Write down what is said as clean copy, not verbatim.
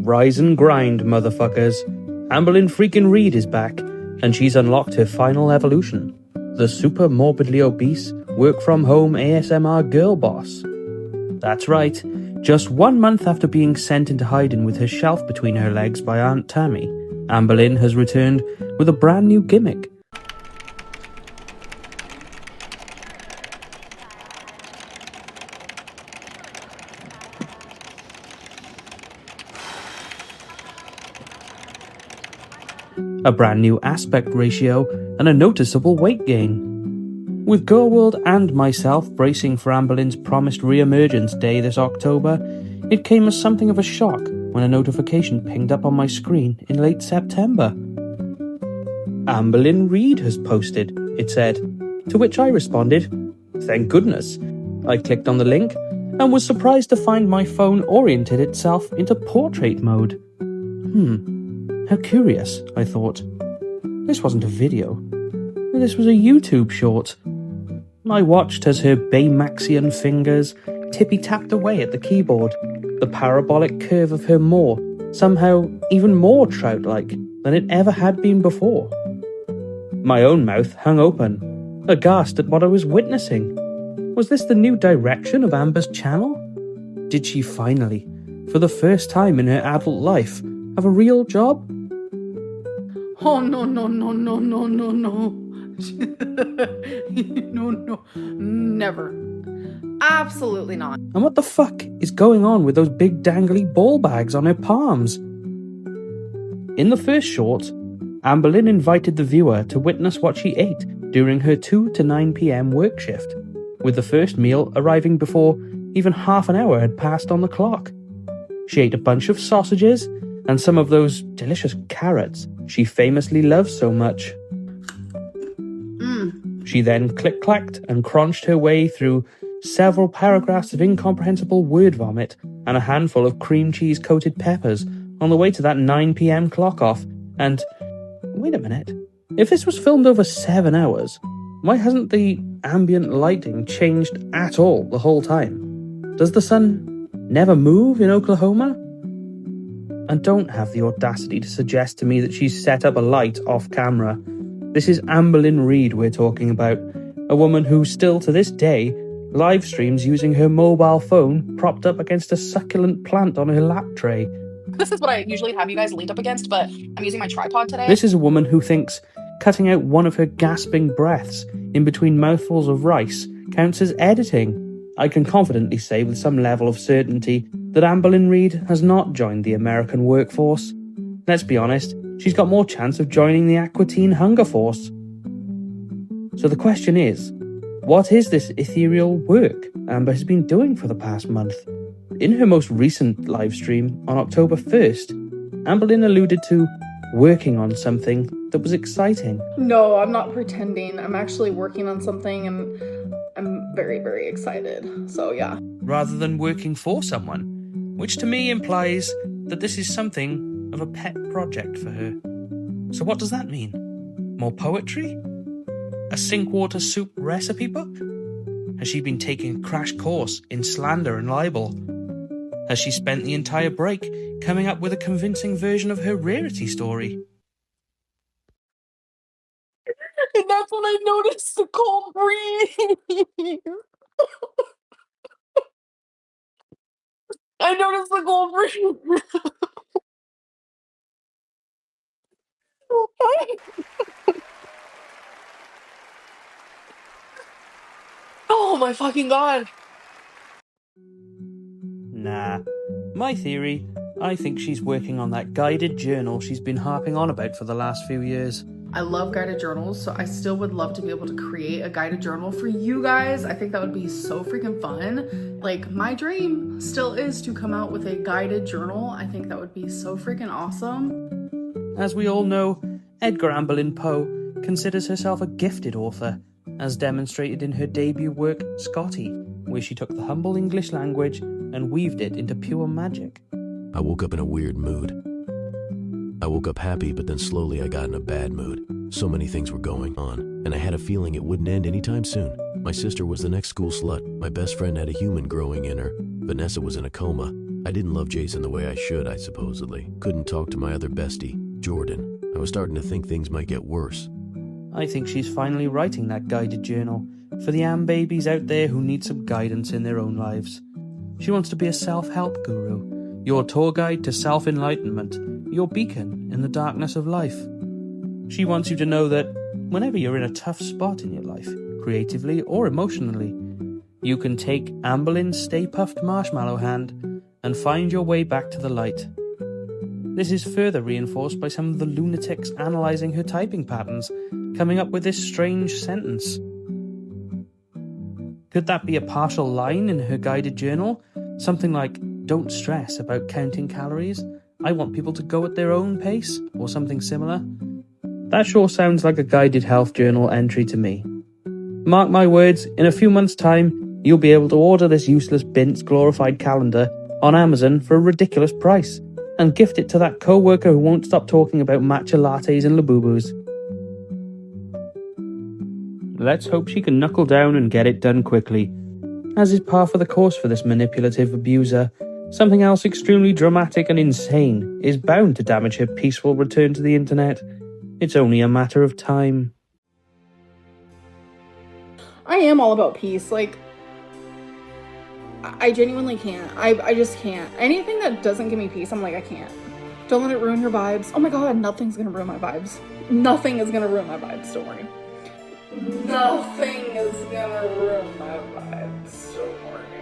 Rise and grind, motherfuckers. Amberlynn freakin Reid is back, and she's unlocked her final evolution. The super morbidly obese, work-from-home ASMR girl boss. That's right, just 1 month after being sent into hiding with her shelf between her legs by Aunt Tammie, Amberlynn has returned with a brand new gimmick. A brand new aspect ratio, and a noticeable weight gain. With Gorlworld and myself bracing for Amberlynn's promised re-emergence day this October, it came as something of a shock when a notification pinged up on my screen in late September. Amberlynn Reid has posted, it said, to which I responded, thank goodness. I clicked on the link and was surprised to find my phone oriented itself into portrait mode. How curious, I thought. This wasn't a video. This was a YouTube short. I watched as her Baymaxian fingers tippy-tapped away at the keyboard, the parabolic curve of her maw somehow even more trout-like than it ever had been before. My own mouth hung open, aghast at what I was witnessing. Was this the new direction of Amber's channel? Did she finally, for the first time in her adult life, have a real job? Oh, no, no, no, no, no, no, no. No, never. Absolutely not. And what the fuck is going on with those big dangly ball bags on her palms? In the first short, Amberlynn invited the viewer to witness what she ate during her 2 to 9 p.m. work shift, with the first meal arriving before even half an hour had passed on the clock. She ate a bunch of sausages and some of those delicious carrots she famously loves so much. She then click-clacked and crunched her way through several paragraphs of incomprehensible word vomit and a handful of cream cheese-coated peppers on the way to that 9 p.m. clock off. And, wait a minute, if this was filmed over 7 hours, why hasn't the ambient lighting changed at all the whole time? Does the sun never move in Oklahoma? And don't have the audacity to suggest to me that she's set up a light off camera. This is Amberlynn Reid we're talking about, a woman who still to this day live streams using her mobile phone propped up against a succulent plant on her lap tray. This is what I usually have you guys leaned up against, but I'm using my tripod today. This is a woman who thinks cutting out one of her gasping breaths in between mouthfuls of rice counts as editing. I can confidently say with some level of certainty that Amberlynn Reid has not joined the American workforce. Let's be honest, she's got more chance of joining the Aqua Teen Hunger Force. So the question is, what is this ethereal work Amber has been doing for the past month? In her most recent live stream on October 1st, Amberlynn alluded to working on something that was exciting. No, I'm not pretending. I'm actually working on something and I'm very, very excited. So yeah. Rather than working for someone, which to me implies that this is something of a pet project for her. So what does that mean? More poetry? A sink water soup recipe book? Has she been taking a crash course in slander and libel? Has she spent the entire break coming up with a convincing version of her rarity story? And that's when I noticed the cold breeze. I noticed the cold breeze. Oh my fucking god. Nah. My theory, I think she's working on that guided journal she's been harping on about for the last few years. I love guided journals, so I still would love to be able to create a guided journal for you guys. I think that would be so freaking fun. Like, my dream still is to come out with a guided journal. I think that would be so freaking awesome. As we all know, Edgar Amberlynn Poe considers herself a gifted author, as demonstrated in her debut work, Scotty, where she took the humble English language and weaved it into pure magic. I woke up in a weird mood. I woke up happy, but then slowly I got in a bad mood. So many things were going on, and I had a feeling it wouldn't end anytime soon. My sister was the next school slut. My best friend had a human growing in her. Vanessa was in a coma. I didn't love Jason the way I should, I supposedly. Couldn't talk to my other bestie, Jordan. I was starting to think things might get worse. I think she's finally writing that guided journal for the babies out there who need some guidance in their own lives. She wants to be a self-help guru, your tour guide to self-enlightenment, your beacon in the darkness of life. She wants you to know that whenever you're in a tough spot in your life, creatively or emotionally, you can take Amberlynn's Stay Puffed Marshmallow hand and find your way back to the light. This is further reinforced by some of the lunatics analysing her typing patterns, coming up with this strange sentence. Could that be a partial line in her guided journal? Something like, "Don't stress about counting calories. I want people to go at their own pace," or something similar. That sure sounds like a guided health journal entry to me. Mark my words, in a few months' time, you'll be able to order this useless bint's glorified calendar on Amazon for a ridiculous price, and gift it to that co-worker who won't stop talking about matcha lattes and labubus. Let's hope she can knuckle down and get it done quickly. As is par for the course for this manipulative abuser, something else extremely dramatic and insane is bound to damage her peaceful return to the internet. It's only a matter of time. I am all about peace. Like, I genuinely can't. I just can't. Anything that doesn't give me peace, I'm like, I can't. Don't let it ruin your vibes. Oh my god, nothing's gonna ruin my vibes. Nothing is gonna ruin my vibes, don't worry. Nothing is gonna ruin my vibes, don't worry.